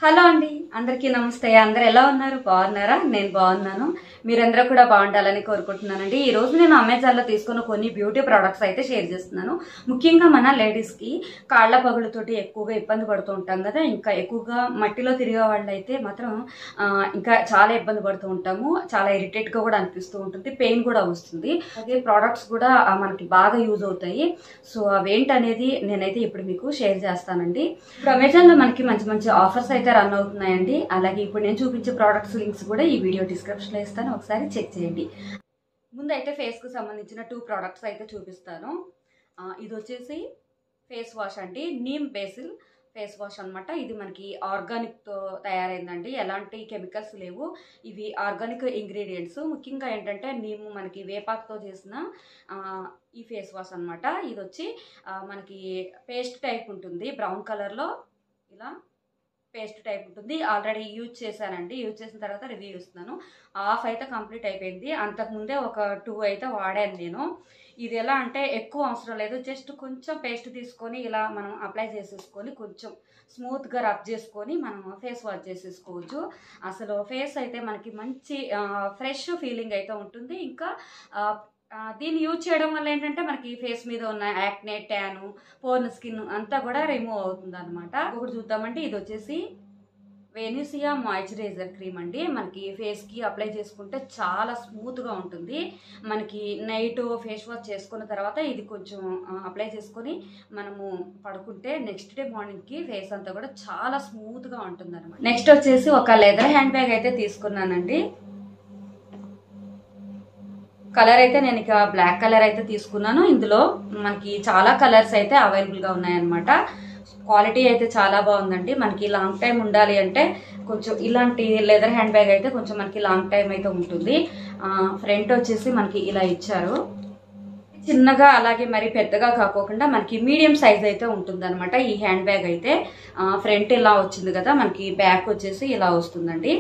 Hello అండి, అందరికీ నమస్తే. అందరు ఎలా ఉన్నారు? బాగున్నారా? నేను బాగున్నాను. మీరందరూ కూడా బాగుండాలని కోరుకుంటున్నానండి. ఈ రోజు నేను అమెజాన్లో తీసుకున్న కొన్ని బ్యూటీ ప్రొడక్ట్స్ అయితే షేర్ చేస్తున్నాను. ముఖ్యంగా మన లేడీస్కి కాళ్ల పగులతోటి ఎక్కువగా ఇబ్బంది పడుతూ ఉంటాం కదా. ఇంకా ఎక్కువగా మట్టిలో తిరిగే వాళ్ళు అయితే మాత్రం ఇంకా చాలా ఇబ్బంది పడుతూ ఉంటాము. చాలా ఇరిటేట్గా కూడా అనిపిస్తూ ఉంటుంది, పెయిన్ కూడా వస్తుంది. అలాగే ప్రోడక్ట్స్ కూడా మనకి బాగా యూజ్ అవుతాయి. సో అవేంటనేది నేనైతే ఇప్పుడు మీకు షేర్ చేస్తానండి. ఇప్పుడు అమెజాన్లో మనకి మంచి మంచి ఆఫర్స్ అయితే రన్ అవుతున్నాయండి. అలాగే ఇప్పుడు నేను చూపించే ప్రోడక్ట్స్ లింక్స్ కూడా ఈ వీడియో డిస్క్రిప్షన్లో ఇస్తాను, ఒకసారి చెక్ చేయండి. ముందు అయితే ఫేస్కు సంబంధించిన 2 ప్రోడక్ట్స్ అయితే చూపిస్తాను. ఇది వచ్చేసి ఫేస్ వాష్ అండి, నీమ్ బేసిల్ ఫేస్ వాష్ అనమాట. ఇది మనకి ఆర్గానిక్తో తయారైందండి, ఎలాంటి కెమికల్స్ లేవు. ఇవి ఆర్గానిక్ ఇంగ్రీడియంట్స్. ముఖ్యంగా ఏంటంటే నీమ్ మనకి వేపాకుతో చేసిన ఈ ఫేస్ వాష్ అనమాట. ఇది వచ్చి మనకి పేస్ట్ టైప్ ఉంటుంది, బ్రౌన్ కలర్లో ఇలా పేస్ట్ టైప్ ఉంటుంది. ఆల్రెడీ యూజ్ చేశానండి, యూజ్ చేసిన తర్వాత రివ్యూ ఇస్తున్నాను. హాఫ్ అయితే కంప్లీట్ అయిపోయింది. అంతకుముందే ఒక 2 అయితే వాడాను నేను. ఇది ఎలా అంటే ఎక్కువ అవసరం లేదు, జస్ట్ కొంచెం పేస్ట్ తీసుకొని ఇలా మనం అప్లై చేసేసుకొని కొంచెం స్మూత్గా రబ్ చేసుకొని మనం ఫేస్ వాష్ చేసేసుకోవచ్చు. అసలు ఫేస్ అయితే మనకి మంచి ఫ్రెష్ ఫీలింగ్ అయితే ఉంటుంది. ఇంకా దీన్ని యూజ్ చేయడం వల్ల ఏంటంటే మనకి ఫేస్ మీద ఉన్న యాక్నే, ట్యాను, పోర్న్ స్కిన్ అంతా కూడా రిమూవ్ అవుతుంది అనమాట. ఒకటి చూద్దామంటే ఇది వచ్చేసి వెనిసియా మాయిశ్చరైజర్ క్రీమ్ అండి. మనకి ఫేస్కి అప్లై చేసుకుంటే చాలా స్మూత్గా ఉంటుంది. మనకి నైట్ ఫేస్ వాష్ చేసుకున్న తర్వాత ఇది కొంచెం అప్లై చేసుకొని మనము పడుకుంటే నెక్స్ట్ డే మార్నింగ్కి ఫేస్ అంతా కూడా చాలా స్మూత్గా ఉంటుంది అనమాట. నెక్స్ట్ వచ్చేసి ఒక లెదర్ హ్యాండ్ బ్యాగ్ అయితే తీసుకున్నానండి. కలర్ అయితే నేను ఇక బ్లాక్ కలర్ అయితే తీసుకున్నాను. ఇందులో మనకి చాలా కలర్స్ అయితే అవైలబుల్గా ఉన్నాయన్నమాట. క్వాలిటీ అయితే చాలా బాగుందండి. మనకి లాంగ్ టైం ఉండాలి అంటే కొంచెం ఇలాంటి లెదర్ హ్యాండ్ బ్యాగ్ అయితే కొంచెం మనకి లాంగ్ టైం అయితే ఉంటుంది. ఫ్రంట్ వచ్చేసి మనకి ఇలా ఇచ్చారు, చిన్నగా అలాగే మరి పెద్దగా కాకోకుండా మనకి మీడియం సైజ్ అయితే ఉంటుంది అనమాట. ఈ హ్యాండ్ బ్యాగ్ అయితే ఫ్రంట్ ఇలా వచ్చింది కదా, మనకి బ్యాక్ వచ్చేసి ఇలా వస్తుందండి.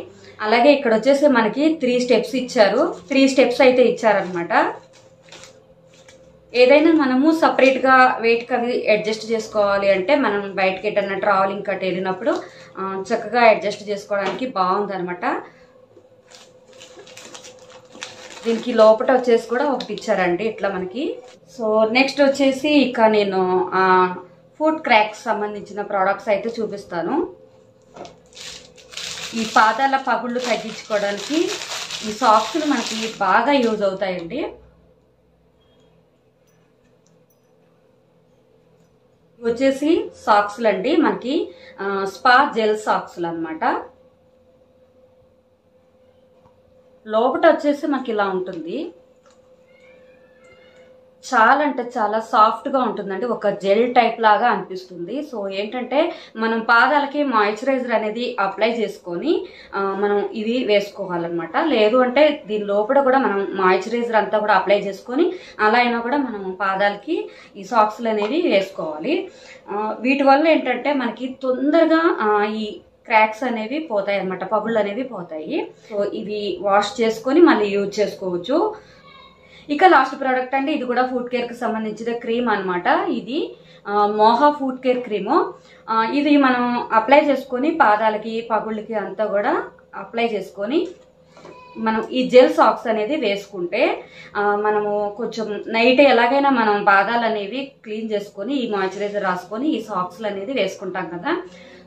అలాగే ఇక్కడ వచ్చేసి మనకి 3 స్టెప్స్ ఇచ్చారు. 3 స్టెప్స్ అయితే ఇచ్చారనమాట. ఏదైనా మనము సపరేట్గా వెయిట్కి అవి అడ్జస్ట్ చేసుకోవాలి అంటే మనం బయటకి ఎటన్నా ట్రావెలింగ్ కట్ వెళ్ళినప్పుడు చక్కగా అడ్జస్ట్ చేసుకోవడానికి బాగుంది అనమాట. దీనికి లోపల వచ్చేసి కూడా ఒకటి ఇచ్చారండి ఇట్లా మనకి. సో నెక్స్ట్ వచ్చేసి ఇక నేను ఫుడ్ క్రాక్స్ సంబంధించిన ప్రోడక్ట్స్ అయితే చూపిస్తాను. ఈ పాదాల పగుళ్ళు తగ్గించుకోవడానికి ఈ సాక్స్లు మనకి బాగా యూజ్ అవుతాయండి. వచ్చేసి సాక్స్లు అండి, మనకి స్పా జెల్ సాక్స్లు అనమాట. లోపల వచ్చేసి మనకి ఇలా ఉంటుంది, చాలా అంటే చాలా సాఫ్ట్గా ఉంటుందండి, ఒక జెల్ టైప్ లాగా అనిపిస్తుంది. సో ఏంటంటే మనం పాదాలకి మాయిశ్చరైజర్ అనేది అప్లై చేసుకొని మనం ఇది వేసుకోవాలన్నమాట. లేదు అంటే దీని లోపల కూడా మనం మాయిశ్చరైజర్ అంతా కూడా అప్లై చేసుకొని అలా అయినా కూడా మనం పాదాలకి ఈ సాక్స్లు అనేవి వేసుకోవాలి. వీటి వల్ల ఏంటంటే మనకి తొందరగా ఈ క్రాక్స్ అనేవి పోతాయి అన్నమాట, పగుళ్ళు అనేవి పోతాయి. సో ఇవి వాష్ చేసుకొని మళ్ళీ యూజ్ చేసుకోవచ్చు. ఇక లాస్ట్ ప్రోడక్ట్ అండి, ఇది కూడా ఫుడ్ కేర్కి సంబంధించిన క్రీమ్ అనమాట. ఇది మోహా ఫుడ్ కేర్ క్రీము. ఇది మనం అప్లై చేసుకొని పాదాలకి పగుళ్ళకి అంతా కూడా అప్లై చేసుకొని మనం ఈ జెల్ సాక్స్ అనేది వేసుకుంటే మనము కొంచెం నైట్ ఎలాగైనా మనం పాదాలు అనేవి క్లీన్ చేసుకొని ఈ మాయిశ్చరైజర్ రాసుకొని ఈ సాక్స్లు అనేది వేసుకుంటాం కదా.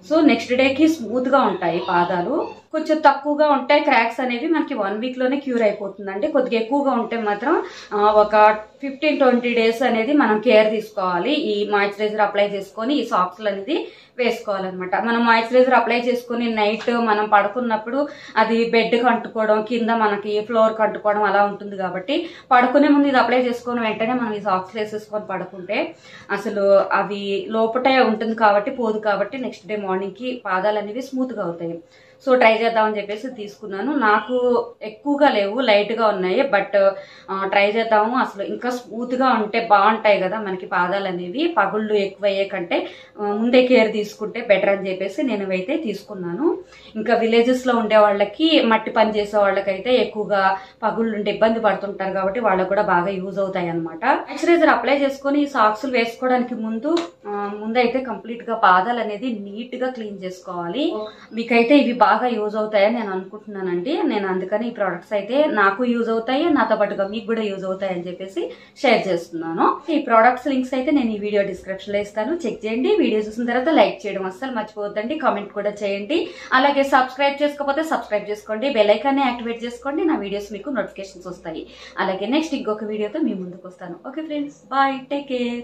సో నెక్స్ట్ డేకి స్మూత్గా ఉంటాయి పాదాలు. కొంచెం తక్కువగా ఉంటే క్రాక్స్ అనేవి మనకి 1 వీక్లోనే క్యూర్ అయిపోతుందండి. కొద్దిగా ఎక్కువగా ఉంటే మాత్రం ఒక 15-20 డేస్ అనేది మనం కేర్ తీసుకోవాలి. ఈ మాయిశ్చరైజర్ అప్లై చేసుకొని ఈ సాక్స్లు అనేది వేసుకోవాలన్నమాట. మనం మాయిశ్చరైజర్ అప్లై చేసుకొని నైట్ మనం పడుకున్నప్పుడు అది బెడ్కి అంటుకోవడం, కింద మనకి ఫ్లోర్కి అంటుకోవడం అలా ఉంటుంది. కాబట్టి పడుకునే ముందు ఇది అప్లై చేసుకొని వెంటనే మనం ఈ సాక్స్ వేసేసుకొని పడుకుంటే అసలు అవి లోపటే ఉంటుంది కాబట్టి పోదు. కాబట్టి నెక్స్ట్ డే మార్నింగ్కి పాదాలు అనేవి స్మూత్గా అవుతాయి. సో ట్రై చేద్దామని చెప్పేసి తీసుకున్నాను. నాకు ఎక్కువగా లేవు, లైట్గా ఉన్నాయి. బట్ ట్రై చేద్దాము. అసలు ఇంకా స్మూత్గా ఉంటే బాగుంటాయి కదా మనకి పాదాలు అనేవి. పగుళ్ళు ఎక్కువ అయ్యే కంటే ముందే కేర్ తీసుకుంటే బెటర్ అని చెప్పేసి నేను అయితే తీసుకున్నాను. ఇంకా విలేజెస్లో ఉండే వాళ్ళకి, మట్టి పని చేసే వాళ్ళకైతే ఎక్కువగా పగుళ్ళు ఉంటే ఇబ్బంది పడుతుంటారు కాబట్టి వాళ్ళకు కూడా బాగా యూజ్ అవుతాయి అనమాట. మాయిశ్చరైజర్ అప్లై చేసుకుని సాక్సులు వేసుకోవడానికి ముందైతే కంప్లీట్ గా పాదాలు అనేది నీట్ గా క్లీన్ చేసుకోవాలి. మీకైతే ఇవి బాగా యూజ్ అవుతాయని నేను అనుకుంటున్నానండి. నేను అందుకని ఈ ప్రొడక్ట్స్ అయితే నాకు యూజ్ అవుతాయి, నాతో పాటుగా మీకు కూడా యూజ్ అవుతాయి అని చెప్పేసి షేర్ చేస్తున్నాను. ఈ ప్రొడక్ట్స్ లింక్స్ అయితే నేను ఈ వీడియో డిస్క్రిప్షన్ లో ఇస్తాను, చెక్ చేయండి. వీడియో చూసిన తర్వాత లైక్ చేయడం అస్సలు మర్చిపోవద్దండి, కామెంట్ కూడా చేయండి. అలాగే సబ్స్క్రైబ్ చేసుకోకపోతే సబ్స్క్రైబ్ చేసుకోండి, బెల్ ఐకాన్ యాక్టివేట్ చేసుకోండి, నా వీడియోస్ మీకు నోటిఫికేషన్స్ వస్తాయి. అలాగే నెక్స్ట్ ఇంకొక వీడియోతో మీ ముందుకు వస్తాను. Okay friends, bye, take care.